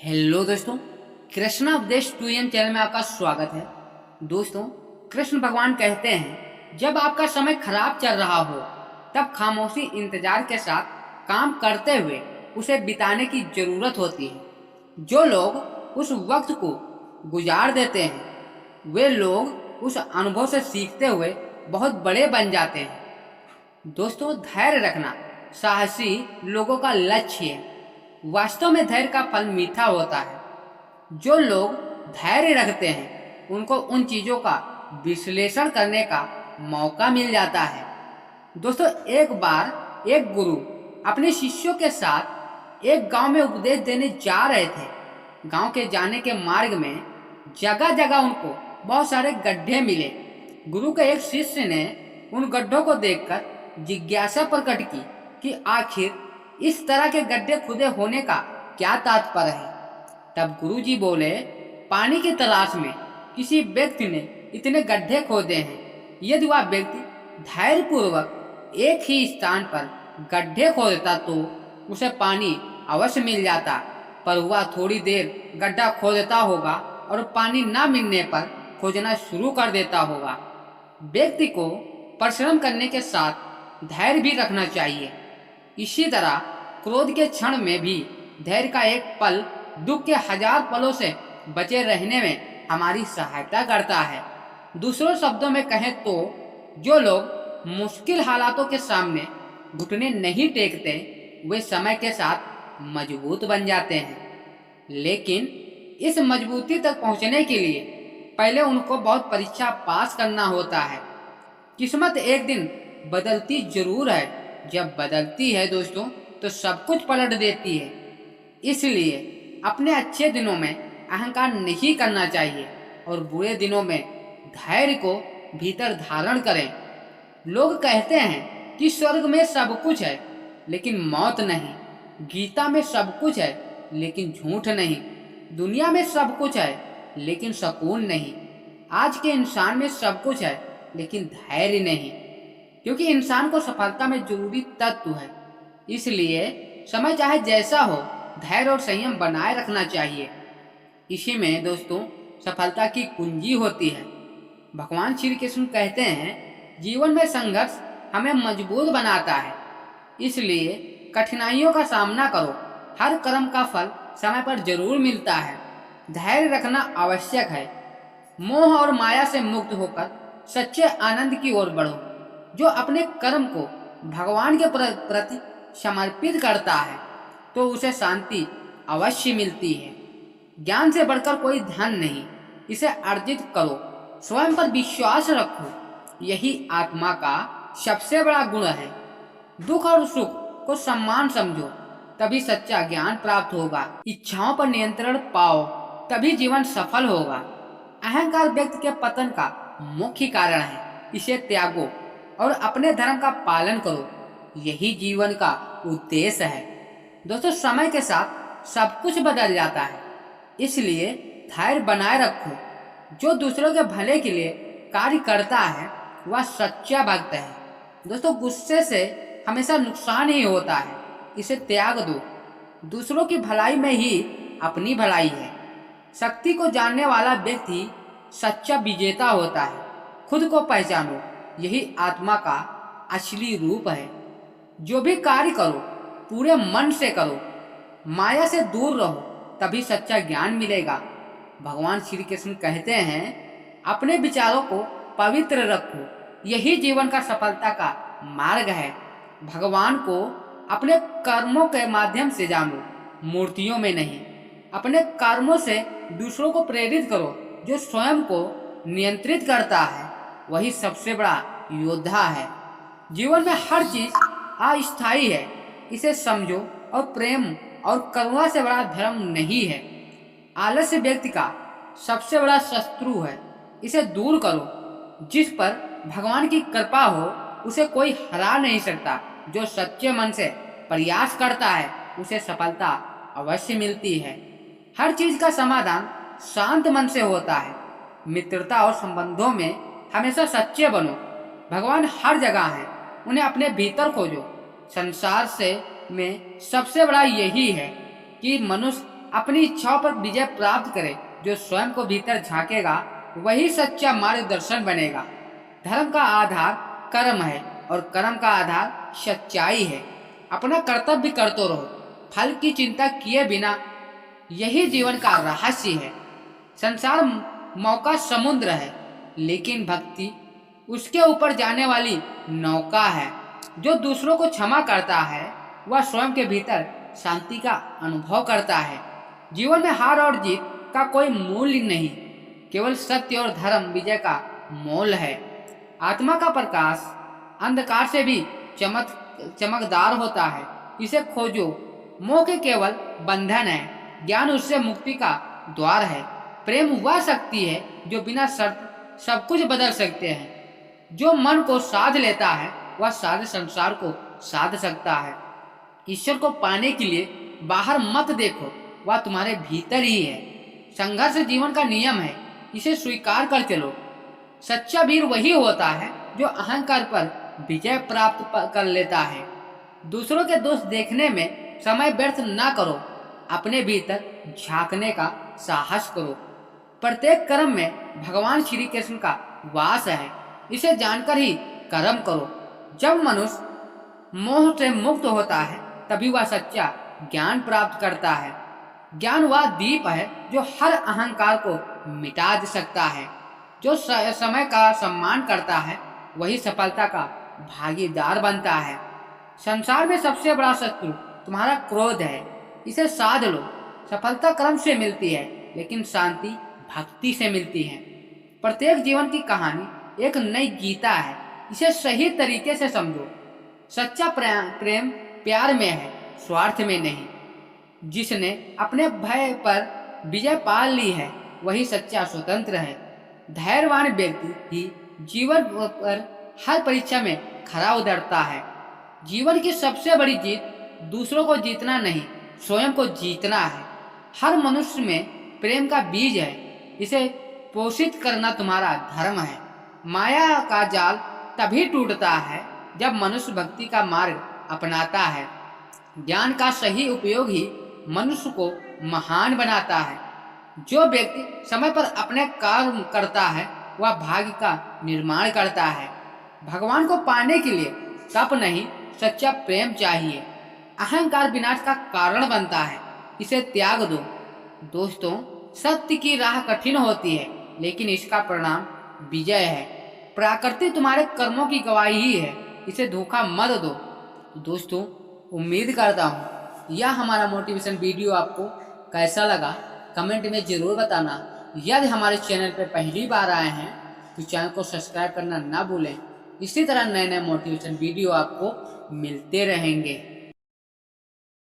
Hello दोस्तों, कृष्णा उपदेश 2M channel में आपका स्वागत है। दोस्तों, कृष्ण भगवान कहते हैं, जब आपका समय खराब चल रहा हो तब खामोशी इंतजार के साथ काम करते हुए उसे बिताने की जरूरत होती है। जो लोग उस वक्त को गुजार देते हैं वे लोग उस अनुभव से सीखते हुए बहुत बड़े बन जाते हैं। दोस्तों, धैर्य रखना साहसी लोगों का लक्ष्य है। वास्तव में धैर्य का फल मीठा होता है। जो लोग धैर्य रखते हैं उनको उन चीजों का विश्लेषण करने का मौका मिल जाता है। दोस्तों, एक बार एक गुरु अपने शिष्यों के साथ एक गांव में उपदेश देने जा रहे थे। गांव के जाने के मार्ग में जगह जगह उनको बहुत सारे गड्ढे मिले। गुरु के एक शिष्य ने उन गड्ढों को देखकर जिज्ञासा प्रकट की कि आखिर इस तरह के गड्ढे खुदे होने का क्या तात्पर्य है। तब गुरुजी बोले, पानी की तलाश में किसी व्यक्ति ने इतने गड्ढे खोदे हैं। यदि वह व्यक्ति धैर्यपूर्वक एक ही स्थान पर गड्ढे खोदता तो उसे पानी अवश्य मिल जाता, पर वह थोड़ी देर गड्ढा खोदता होगा और पानी न मिलने पर खोजना शुरू कर देता होगा। व्यक्ति को परिश्रम करने के साथ धैर्य भी रखना चाहिए। इसी तरह क्रोध के क्षण में भी धैर्य का एक पल दुख के 1000 पलों से बचे रहने में हमारी सहायता करता है। दूसरों शब्दों में कहें तो जो लोग मुश्किल हालातों के सामने घुटने नहीं टेकते वे समय के साथ मजबूत बन जाते हैं। लेकिन इस मजबूती तक पहुंचने के लिए पहले उनको बहुत परीक्षा पास करना होता है। किस्मत एक दिन बदलती जरूर है। जब बदलती है दोस्तों तो सब कुछ पलट देती है। इसलिए अपने अच्छे दिनों में अहंकार नहीं करना चाहिए और बुरे दिनों में धैर्य को भीतर धारण करें। लोग कहते हैं कि स्वर्ग में सब कुछ है लेकिन मौत नहीं। गीता में सब कुछ है लेकिन झूठ नहीं। दुनिया में सब कुछ है लेकिन सुकून नहीं। आज के इंसान में सब कुछ है लेकिन धैर्य नहीं, क्योंकि इंसान को सफलता में जरूरी तत्व है। इसलिए समय चाहे जैसा हो धैर्य और संयम बनाए रखना चाहिए। इसी में दोस्तों सफलता की कुंजी होती है। भगवान श्री कृष्ण कहते हैं, जीवन में संघर्ष हमें मजबूत बनाता है। इसलिए कठिनाइयों का सामना करो। हर कर्म का फल समय पर जरूर मिलता है। धैर्य रखना आवश्यक है। मोह और माया से मुक्त होकर सच्चे आनंद की ओर बढ़ो। जो अपने कर्म को भगवान के प्रति समर्पित करता है तो उसे शांति अवश्य मिलती है। ज्ञान से बढ़कर कोई धन नहीं, इसे अर्जित करो। स्वयं पर विश्वास रखो, यही आत्मा का सबसे बड़ा गुण है। दुख और सुख को सम्मान समझो, तभी सच्चा ज्ञान प्राप्त होगा। इच्छाओं पर नियंत्रण पाओ, तभी जीवन सफल होगा। अहंकार व्यक्ति के पतन का मुख्य कारण है। इसे त्यागो और अपने धर्म का पालन करो, यही जीवन का उद्देश्य है। दोस्तों, समय के साथ सब कुछ बदल जाता है, इसलिए धैर्य बनाए रखो। जो दूसरों के भले के लिए कार्य करता है वह सच्चा भक्त है। दोस्तों, गुस्से से हमेशा नुकसान ही होता है, इसे त्याग दो। दूसरों की भलाई में ही अपनी भलाई है। शक्ति को जानने वाला व्यक्ति सच्चा विजेता होता है। खुद को पहचानो, यही आत्मा का असली रूप है। जो भी कार्य करो पूरे मन से करो, माया से दूर रहो, तभी सच्चा ज्ञान मिलेगा। भगवान श्री कृष्ण कहते हैं, अपने विचारों को पवित्र रखो, यही जीवन का सफलता का मार्ग है। भगवान को अपने कर्मों के माध्यम से जानो, मूर्तियों में नहीं। अपने कर्मों से दूसरों को प्रेरित करो। जो स्वयं को नियंत्रित करता है वही सबसे बड़ा योद्धा है। जीवन में हर चीज अस्थायी है, इसे समझो। और प्रेम और करुणा से बड़ा धर्म नहीं है। आलस्य व्यक्ति का सबसे बड़ा शत्रु है, इसे दूर करो। जिस पर भगवान की कृपा हो उसे कोई हरा नहीं सकता। जो सच्चे मन से प्रयास करता है उसे सफलता अवश्य मिलती है। हर चीज का समाधान शांत मन से होता है। मित्रता और संबंधों में हमेशा सच्चे बनो। भगवान हर जगह है, उन्हें अपने भीतर खोजो। संसार से में सबसे बड़ा यही है कि मनुष्य अपनी इच्छाओं पर विजय प्राप्त करे। जो स्वयं को भीतर झांकेगा वही सच्चा मार्गदर्शन बनेगा। धर्म का आधार कर्म है और कर्म का आधार सच्चाई है। अपना कर्तव्य करते रहो, फल की चिंता किए बिना। यही जीवन का रहस्य है। संसार मौका समुद्र है, लेकिन भक्ति उसके ऊपर जाने वाली नौका है। जो दूसरों को क्षमा करता है वह स्वयं के भीतर शांति का अनुभव करता है। जीवन में हार और जीत का कोई मूल्य नहीं, केवल सत्य और धर्म विजय का मोल है। आत्मा का प्रकाश अंधकार से भी चमकदार होता है। इसे खोजो। मोह के केवल बंधन है, ज्ञान उससे मुक्ति का द्वार है। प्रेम वह शक्ति है जो बिना शर्त सब कुछ बदल सकते हैं। जो मन को साध लेता है वह सारे संसार को साध सकता है। ईश्वर को पाने के लिए बाहर मत देखो, वह तुम्हारे भीतर ही है। संघर्ष जीवन का नियम है, इसे स्वीकार कर चलो। सच्चा वीर वही होता है जो अहंकार पर विजय प्राप्त कर लेता है। दूसरों के दोष देखने में समय व्यर्थ ना करो, अपने भीतर झांकने का साहस करो। प्रत्येक कर्म में भगवान श्री कृष्ण का वास है, इसे जानकर ही कर्म करो। जब मनुष्य मोह से मुक्त होता है तभी वह सच्चा ज्ञान प्राप्त करता है। ज्ञान वह दीप है जो हर अहंकार को मिटा सकता है। जो समय का सम्मान करता है वही सफलता का भागीदार बनता है। संसार में सबसे बड़ा शत्रु तुम्हारा क्रोध है, इसे साध लो। सफलता कर्म से मिलती है, लेकिन शांति भक्ति से मिलती है। प्रत्येक जीवन की कहानी एक नई गीता है, इसे सही तरीके से समझो। सच्चा प्रेम प्यार में है, स्वार्थ में नहीं। जिसने अपने भय पर विजय पा ली है वही सच्चा स्वतंत्र है। धैर्यवान व्यक्ति ही जीवन पर हर परीक्षा में खरा उतरता है। जीवन की सबसे बड़ी जीत दूसरों को जीतना नहीं, स्वयं को जीतना है। हर मनुष्य में प्रेम का बीज है, इसे पोषित करना तुम्हारा धर्म है। माया का जाल तभी टूटता है जब मनुष्य भक्ति का मार्ग अपनाता है। ज्ञान का सही उपयोग ही मनुष्य को महान बनाता है। जो व्यक्ति समय पर अपने कार्य करता है वह भाग्य का निर्माण करता है। भगवान को पाने के लिए तप नहीं, सच्चा प्रेम चाहिए। अहंकार विनाश का कारण बनता है, इसे त्याग दो। दोस्तों, सत्य की राह कठिन होती है, लेकिन इसका परिणाम विजय है। प्रकृति तुम्हारे कर्मों की गवाही ही है, इसे धोखा मत दो। दोस्तों, उम्मीद करता हूँ यह हमारा मोटिवेशन वीडियो आपको कैसा लगा कमेंट में ज़रूर बताना। यदि हमारे चैनल पर पहली बार आए हैं तो चैनल को सब्सक्राइब करना ना भूलें। इसी तरह नए नए मोटिवेशन वीडियो आपको मिलते रहेंगे।